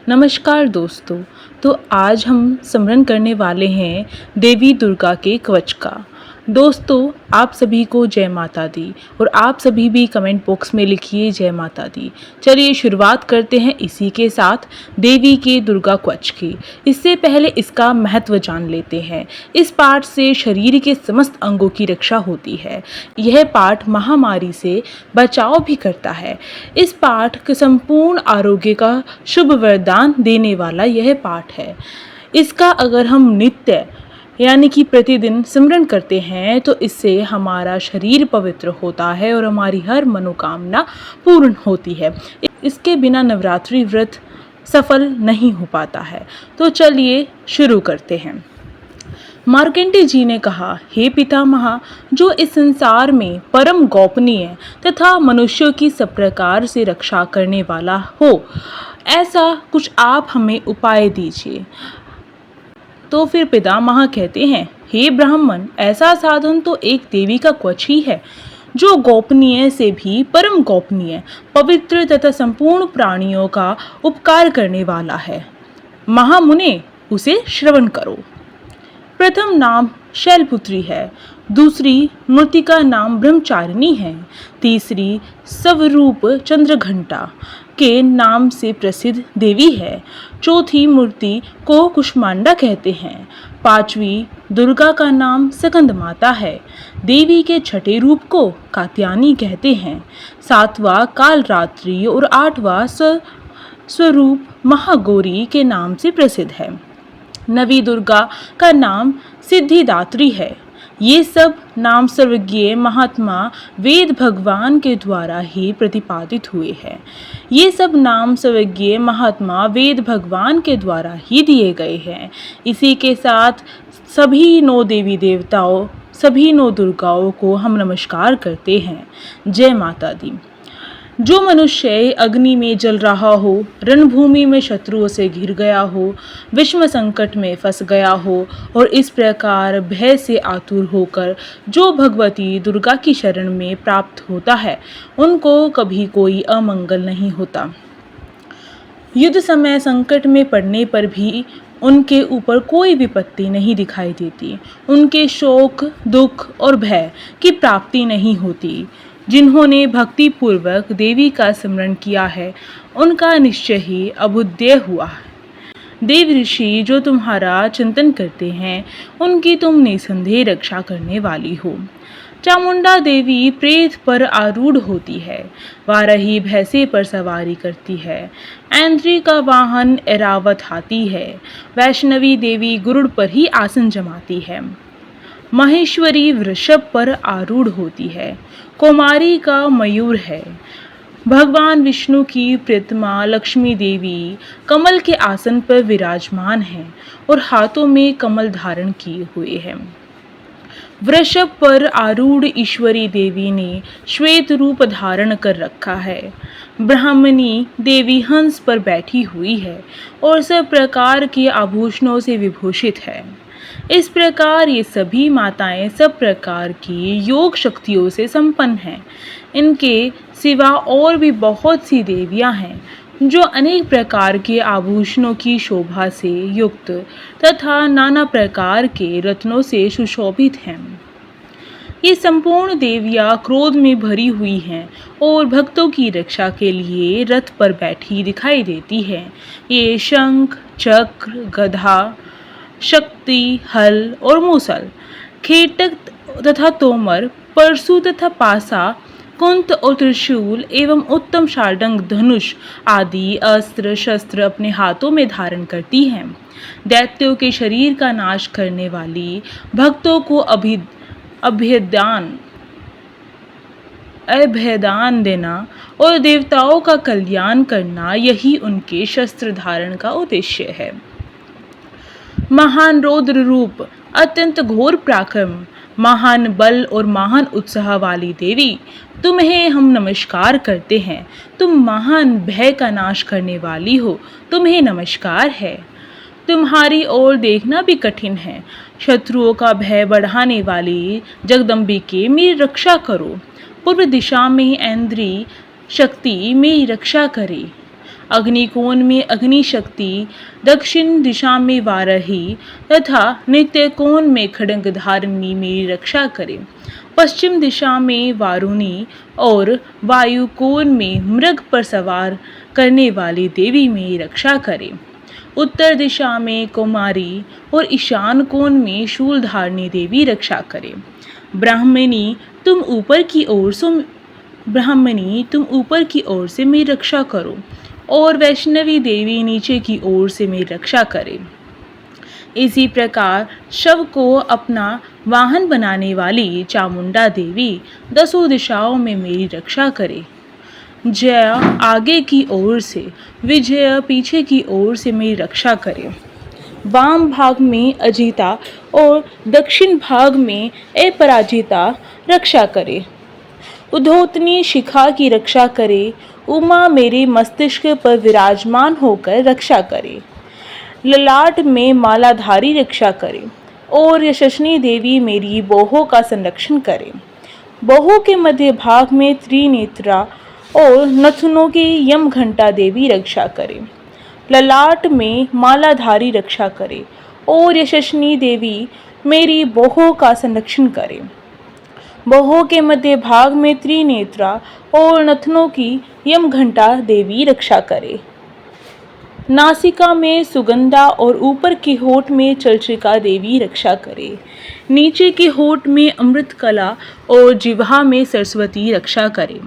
नमस्कार दोस्तों। तो आज हम स्मरण करने वाले हैं देवी दुर्गा के कवच का। दोस्तों, आप सभी को जय माता दी और आप सभी भी कमेंट बॉक्स में लिखिए जय माता दी। चलिए शुरुआत करते हैं इसी के साथ देवी के दुर्गा कवच की। इससे पहले इसका महत्व जान लेते हैं। इस पाठ से शरीर के समस्त अंगों की रक्षा होती है। यह पाठ महामारी से बचाव भी करता है। इस पाठ के संपूर्ण आरोग्य का शुभ वरदान देने वाला यह पाठ है। इसका अगर हम नित्य यानी कि प्रतिदिन सिमरन करते हैं तो इससे हमारा शरीर पवित्र होता है और हमारी हर मनोकामना पूर्ण होती है। इसके बिना नवरात्रि व्रत सफल नहीं हो पाता है। तो चलिए शुरू करते हैं। मार्कंडेय जी ने कहा, हे पितामह, जो इस संसार में परम गोपनीय तथा मनुष्यों की सब प्रकार से रक्षा करने वाला हो, ऐसा कुछ आप हमें उपाय दीजिए। तो फिर पितामह कहते हैं, हे ब्राह्मण, ऐसा साधन तो एक देवी का कवच ही है, जो गोपनीय से भी परम गोपनीय, पवित्र तथा संपूर्ण प्राणियों का उपकार करने वाला है। महामुने, उसे श्रवण करो। प्रथम नाम शैलपुत्री है, दूसरी मूर्तिका नाम ब्रह्मचारिणी है, तीसरी स्वरूप चंद्रघंटा के नाम से प्रसिद्ध देवी है, चौथी मूर्ति को कुष्मांडा कहते हैं, पांचवी दुर्गा का नाम स्कंद माता है, देवी के छठे रूप को कात्यायनी कहते हैं, सातवां कालरात्रि और आठवां स्वरूप महागौरी के नाम से प्रसिद्ध है। नवी दुर्गा का नाम सिद्धिदात्री है। ये सब नाम सर्वज्ञ महात्मा वेद भगवान के द्वारा ही प्रतिपादित हुए हैं। ये सब नाम सर्वज्ञ महात्मा वेद भगवान के द्वारा ही दिए गए हैं। इसी के साथ सभी 9 देवी देवताओं, सभी 9 दुर्गाओं को हम नमस्कार करते हैं। जय माता दी। जो मनुष्य अग्नि में जल रहा हो, रणभूमि में शत्रुओं से घिर गया हो, विषम संकट में फंस गया हो और इस प्रकार भय से आतुर होकर जो भगवती दुर्गा की शरण में प्राप्त होता है, उनको कभी कोई अमंगल नहीं होता। युद्ध समय संकट में पड़ने पर भी उनके ऊपर कोई विपत्ति नहीं दिखाई देती। उनके शोक, दुख और भय की प्राप्ति नहीं होती। जिन्होंने भक्ति पूर्वक देवी का स्मरण किया है, उनका निश्चय ही अभुद्य हुआ है। देव ऋषि जो तुम्हारा चिंतन करते हैं, उनकी तुम निसंदेह रक्षा करने वाली हो। चामुंडा देवी प्रेत पर आरूढ़ होती है, वाराही भैंसे पर सवारी करती है, ऐन्द्री का वाहन ऐरावत हाथी है, वैष्णवी देवी गुरुड़ पर ही आसन जमाती है, महेश्वरी वृषभ पर आरूढ़ होती है, कुमारी का मयूर है। भगवान विष्णु की प्रतिमा लक्ष्मी देवी कमल के आसन पर विराजमान है और हाथों में कमल धारण किए हुए हैं। वृषभ पर आरूढ़ ईश्वरी देवी ने श्वेत रूप धारण कर रखा है। ब्राह्मणी देवी हंस पर बैठी हुई है और सब प्रकार के आभूषणों से विभूषित है। इस प्रकार ये सभी माताएं सब प्रकार की योग शक्तियों से संपन्न हैं। इनके सिवा और भी बहुत सी देवियां हैं जो अनेक प्रकार के आभूषणों की शोभा से युक्त तथा नाना प्रकार के रत्नों से सुशोभित हैं। ये संपूर्ण देवियां क्रोध में भरी हुई हैं और भक्तों की रक्षा के लिए रथ पर बैठी दिखाई देती हैं। ये शंख, चक्र, गदा, शक्ति, हल और मूसल, खेटक तथा तोमर, परशु तथा पासा, कुंत और त्रिशूल एवं उत्तम शार्दूल धनुष आदि अस्त्र शस्त्र अपने हाथों में धारण करती हैं। दैत्यों के शरीर का नाश करने वाली, भक्तों को अभयदान देना और देवताओं का कल्याण करना, यही उनके शस्त्र धारण का उद्देश्य है। महान रौद्र रूप, अत्यंत घोर पराक्रम, महान बल और महान उत्साह वाली देवी, तुम्हें हम नमस्कार करते हैं। तुम महान भय का नाश करने वाली हो, तुम्हें नमस्कार है। तुम्हारी ओर देखना भी कठिन है। शत्रुओं का भय बढ़ाने वाली जगदम्बिके मेरी रक्षा करो। पूर्व दिशा में ऐन्द्री शक्ति मेरी रक्षा करे। अग्निकोण में अग्नि शक्ति, दक्षिण दिशा में वाराही तथा नित्य कोण में खड्ग धारिणी मेरी रक्षा करे। पश्चिम दिशा में वारुणी और वायु कोण में मृग पर सवार करने वाली देवी मेरी रक्षा करे। उत्तर दिशा में कुमारी और ईशान कोण में शूलधारिणी देवी रक्षा करे। ब्राह्मणी तुम ऊपर की ओर से मेरी रक्षा करो और वैष्णवी देवी नीचे की ओर से मेरी रक्षा करे। इसी प्रकार शव को अपना वाहन बनाने वाली चामुंडा देवी 10 दिशाओं में मेरी रक्षा करे। जया आगे की ओर से, विजय पीछे की ओर से मेरी रक्षा करे। वाम भाग में अजिता और दक्षिण भाग में अपराजिता रक्षा करे। उद्धोतनी शिखा की रक्षा करे। उमा मेरे मस्तिष्क पर विराजमान होकर रक्षा करे। ललाट में मालाधारी रक्षा करे और यशस्विनी देवी मेरी बाहों का संरक्षण करे। बाहों के मध्य भाग में त्रिनेत्रा और नथुनों की यम घंटा देवी रक्षा करे। ललाट में मालाधारी रक्षा करे और यशस्विनी देवी मेरी बाहों का संरक्षण करे। बाहों के मध्य भाग में त्रिनेत्रा और नथनों की यम घंटा देवी रक्षा करे। नासिका में सुगंधा और ऊपर के होठ में चलचिका देवी रक्षा करे। नीचे के होठ में अमृत कला और जिह्वा में सरस्वती रक्षा करे।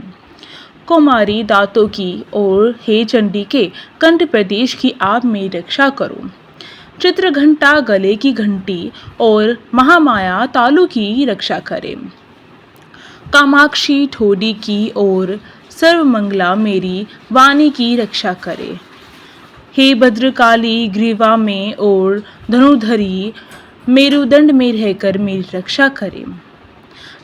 कुमारी दांतों की और हे चंडी के कंठ प्रदेश की आप मेरी रक्षा करो। चित्र घंटा गले की घंटी और महामाया तालु की रक्षा करे। कामाक्षी ठोडी की और सर्वमंगला मेरी वाणी की रक्षा करे। हे भद्रकाली ग्रीवा में और धनुधरी मेरुदंड में रहकर मेरी रक्षा करे।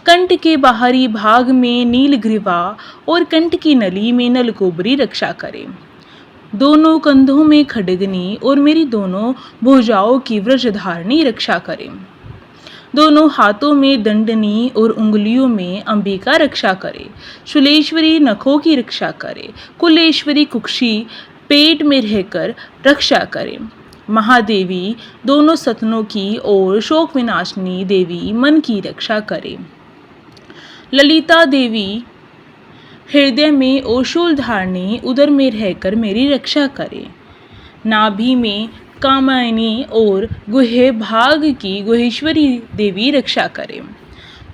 कंठ के बाहरी भाग में नीलग्रीवा और कंठ की नली में नलकोबरी रक्षा करे। दोनों कंधों में खड्गनी और मेरी दोनों भुजाओं की व्रजधारिणी रक्षा करे। दोनों हाथों में दंडनी और उंगलियों में अंबिका रक्षा करे। शूलेश्वरी नखों की रक्षा करे। कुलेश्वरी कुक्षी पेट में रहकर रक्षा करे। महादेवी दोनों सतनों की और शोक विनाशिनी देवी मन की रक्षा करे। ललिता देवी हृदय में और शूलधारिणी उदर में रहकर मेरी रक्षा करे। नाभि में कामायनी और गुह्य भाग की गुहेश्वरी देवी रक्षा करे।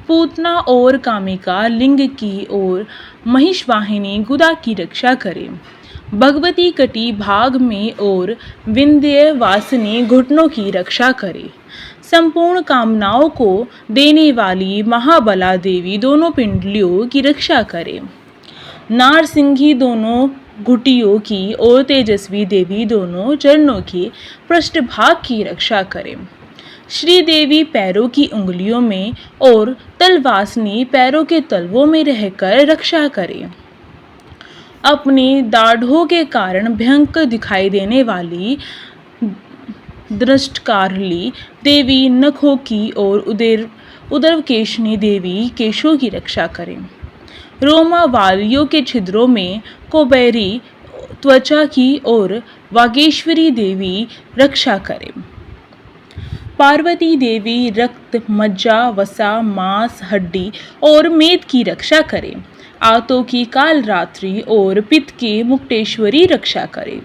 पूतना और कामिका लिंग की और महिषवाहिनी गुदा की रक्षा करे। भगवती कटी भाग में और विंध्य वासिनी घुटनों की रक्षा करे। संपूर्ण कामनाओं को देने वाली महाबला देवी दोनों पिंडलियों की रक्षा करे। नारसिंही दोनों घुटियों की और तेजस्वी देवी दोनों चरणों की पृष्ठभाग की रक्षा करे। श्री देवी पैरों की उंगलियों में और तलवासनी पैरों के तलवों में रहकर रक्षा करे। अपनी दाढ़ों के कारण भयंकर दिखाई देने वाली दृष्टकारली देवी नखों की और उदरकेशनी देवी केशों की रक्षा करें। रोमावालियों के छिद्रों में कुबेरी त्वचा की और वागेश्वरी देवी रक्षा करें। पार्वती देवी रक्त, मज्जा, वसा, मांस, हड्डी और मेद की रक्षा करें। आतों की कालरात्रि और पित्त के मुक्तेश्वरी रक्षा करें।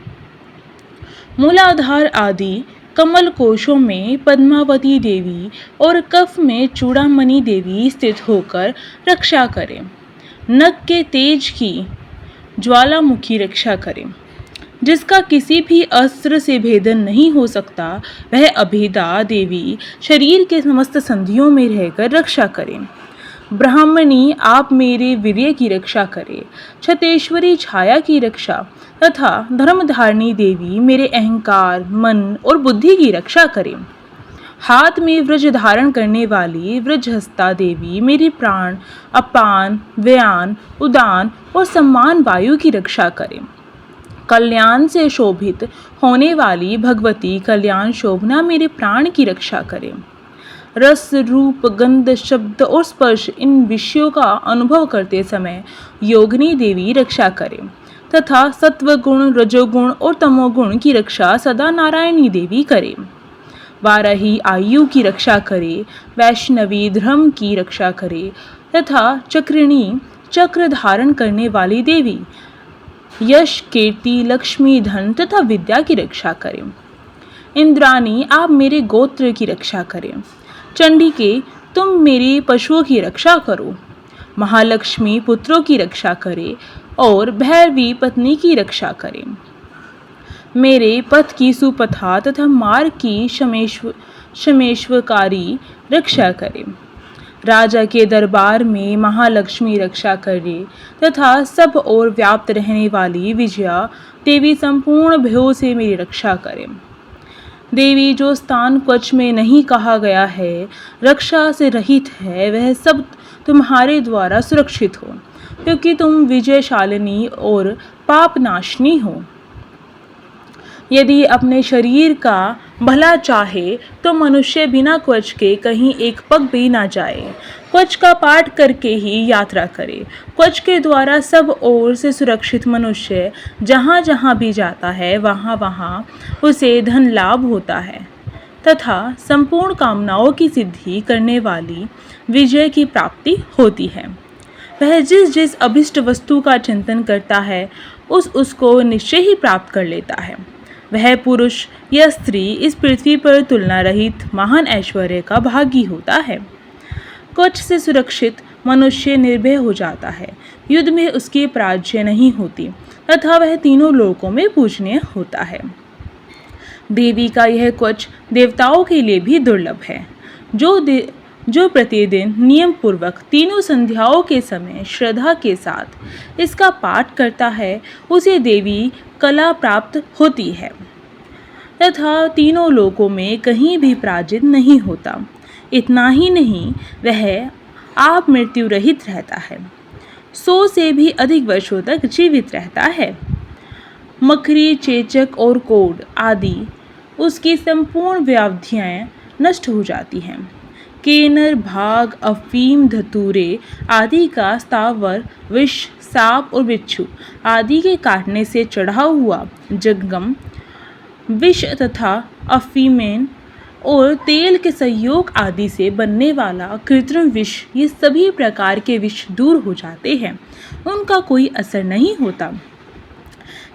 मूलाधार आदि कमल कोशों में पद्मावती देवी और कफ में चूड़ामणि देवी स्थित होकर रक्षा करें। नख के तेज की ज्वालामुखी रक्षा करें। जिसका किसी भी अस्त्र से भेदन नहीं हो सकता, वह अभेदा देवी शरीर के समस्त संधियों में रहकर रक्षा करें। ब्राह्मणी आप मेरे वीर्य की रक्षा करें। छतेश्वरी छाया की रक्षा तथा धर्मधारिणी देवी मेरे अहंकार, मन और बुद्धि की रक्षा करें। हाथ में व्रज धारण करने वाली व्रजहस्ता देवी मेरी प्राण, अपान, व्यान, उदान और सम्मान वायु की रक्षा करें। कल्याण से शोभित होने वाली भगवती कल्याण शोभना मेरे प्राण की रक्षा करें। रस, रूप, गंध, शब्द और स्पर्श इन विषयों का अनुभव करते समय योगिनी देवी रक्षा करें। तथा सत्वगुण, रजोगुण और तमोगुण की रक्षा सदा नारायणी देवी करे। 12 आयु की रक्षा करे, वैष्णवी धर्म की रक्षा करे तथा चक्रिणी चक्र धारण करने वाली देवी यश, कीर्ति, लक्ष्मी, धन तथा विद्या की रक्षा करें। इंद्राणी, आप मेरे गोत्र की रक्षा करें। चंडिके, तुम मेरे पशुओं की रक्षा करो। महालक्ष्मी पुत्रों की रक्षा करे और भैरवी पत्नी की रक्षा करें। मेरे पथ की सुपथा तथा मार्ग की शमेश्वकारी रक्षा करें। राजा के दरबार में महालक्ष्मी रक्षा करे तथा सब ओर व्याप्त रहने वाली विजया देवी संपूर्ण भयों से मेरी रक्षा करें। देवी, जो स्थान क्वच में नहीं कहा गया है, रक्षा से रहित है, वह सब तुम्हारे द्वारा सुरक्षित हो, क्योंकि तुम विजयशालिनी और पापनाशनी हो। यदि अपने शरीर का भला चाहे तो मनुष्य बिना क्वच के कहीं एक पग भी ना जाए। क्वच का पाठ करके ही यात्रा करे। क्वच के द्वारा सब ओर से सुरक्षित मनुष्य जहाँ जहाँ भी जाता है, वहाँ वहाँ उसे धन लाभ होता है तथा संपूर्ण कामनाओं की सिद्धि करने वाली विजय की प्राप्ति होती है। वह जिस जिस अभिष्ट वस्तु का चिंतन करता है, उसको निश्चय ही प्राप्त कर लेता है। वह पुरुष या स्त्री इस पृथ्वी पर तुलना रहित महान ऐश्वर्य का भागी होता है। क्वच से सुरक्षित मनुष्य निर्भय हो जाता है। युद्ध में उसकी पराजय नहीं होती तथा वह तीनों लोकों में पूजनीय होता है। देवी का यह क्वच देवताओं के लिए भी दुर्लभ है। जो प्रतिदिन नियम पूर्वक तीनों संध्याओं के समय श्रद्धा के साथ इसका पाठ करता है, उसे देवी कला प्राप्त होती है तथा तीनों लोकों में कहीं भी पराजित नहीं होता। इतना ही नहीं, वह आप मृत्यु रहित रहता है, 100 से भी अधिक वर्षों तक जीवित रहता है। मकरी, चेचक और कोढ़ आदि उसकी संपूर्ण व्याधियाँ नष्ट हो जाती हैं। केनर, भाग, अफीम, धतूरे आदि का स्थावर विष, सांप और बिच्छू आदि के काटने से चढ़ा हुआ जंगम विष तथा अफीमेन और तेल के संयोग आदि से बनने वाला कृत्रिम विष, ये सभी प्रकार के विष दूर हो जाते हैं, उनका कोई असर नहीं होता।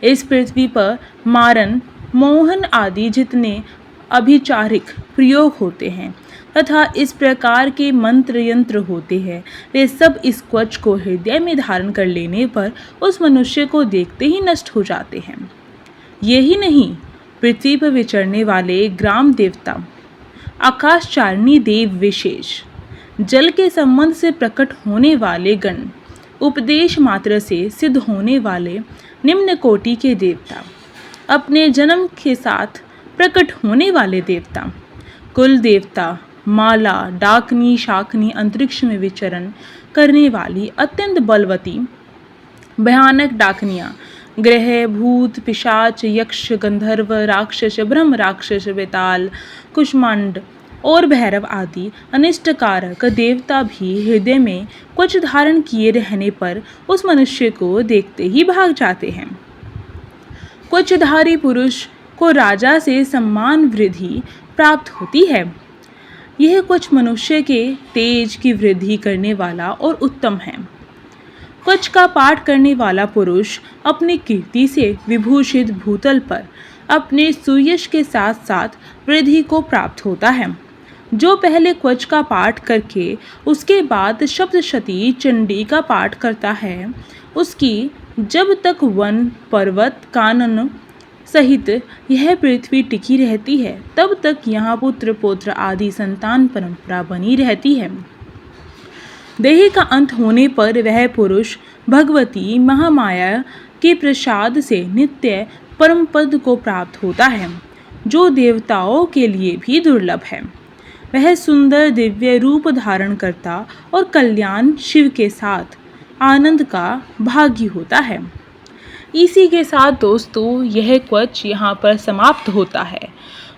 इस पृथ्वी पर मारन, मोहन आदि जितने अभिचारिक प्रयोग होते हैं तथा इस प्रकार के मंत्र यंत्र होते हैं, वे सब इस क्वच को हृदय में धारण कर लेने पर उस मनुष्य को देखते ही नष्ट हो जाते हैं। यही नहीं, पृथ्वी पर विचरने वाले ग्राम देवता, आकाशचारिणी देव विशेष, जल के संबंध से प्रकट होने वाले गण, उपदेश मात्र से सिद्ध होने वाले निम्न कोटि के देवता, अपने जन्म के साथ प्रकट होने वाले देवता, कुल देवता, माला, डाकनी, शाकनी, अंतरिक्ष में विचरण करने वाली अत्यंत बलवती भयानक डाकनियाँ, ग्रह, भूत, पिशाच, यक्ष, गंधर्व, राक्षस, ब्रह्म राक्षस, बेताल, कुष्मांड और भैरव आदि अनिष्टकारक देवता भी हृदय में क्वच धारण किए रहने पर उस मनुष्य को देखते ही भाग जाते हैं। क्वचधारी पुरुष को राजा से सम्मान वृद्धि प्राप्त होती है। यह क्वच मनुष्य के तेज की वृद्धि करने वाला और उत्तम है। क्वच का पाठ करने वाला पुरुष अपनी कीर्ति से विभूषित भूतल पर अपने सुयश के साथ साथ वृद्धि को प्राप्त होता है। जो पहले क्वच का पाठ करके उसके बाद सप्तशती चंडी का पाठ करता है, उसकी जब तक वन, पर्वत, कानन सहित यह पृथ्वी टिकी रहती है, तब तक यहाँ पुत्र पौत्र आदि संतान परंपरा बनी रहती है। देह का अंत होने पर वह पुरुष भगवती महामाया के प्रसाद से नित्य परम पद को प्राप्त होता है, जो देवताओं के लिए भी दुर्लभ है। वह सुंदर दिव्य रूप धारण करता और कल्याण शिव के साथ आनंद का भागी होता है। इसी के साथ दोस्तों यह क्वच यहाँ पर समाप्त होता है।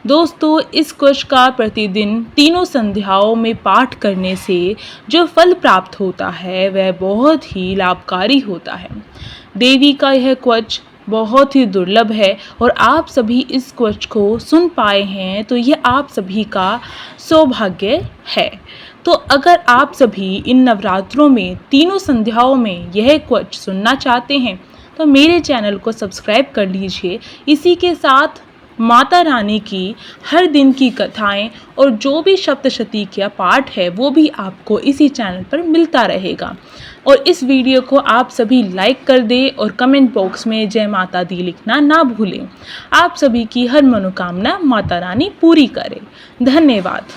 दोस्तों, इस क्वच का प्रतिदिन तीनों संध्याओं में पाठ करने से जो फल प्राप्त होता है वह बहुत ही लाभकारी होता है। देवी का यह क्वच बहुत ही दुर्लभ है और आप सभी इस क्वच को सुन पाए हैं तो ये आप सभी का सौभाग्य है। तो अगर आप सभी इन नवरात्रों में तीनों संध्याओं में यह क्वच सुनना चाहते हैं तो मेरे चैनल को सब्सक्राइब कर लीजिए। इसी के साथ माता रानी की हर दिन की कथाएं और जो भी सप्तशती का पाठ है वो भी आपको इसी चैनल पर मिलता रहेगा। और इस वीडियो को आप सभी लाइक कर दें और कमेंट बॉक्स में जय माता दी लिखना ना भूलें। आप सभी की हर मनोकामना माता रानी पूरी करे। धन्यवाद।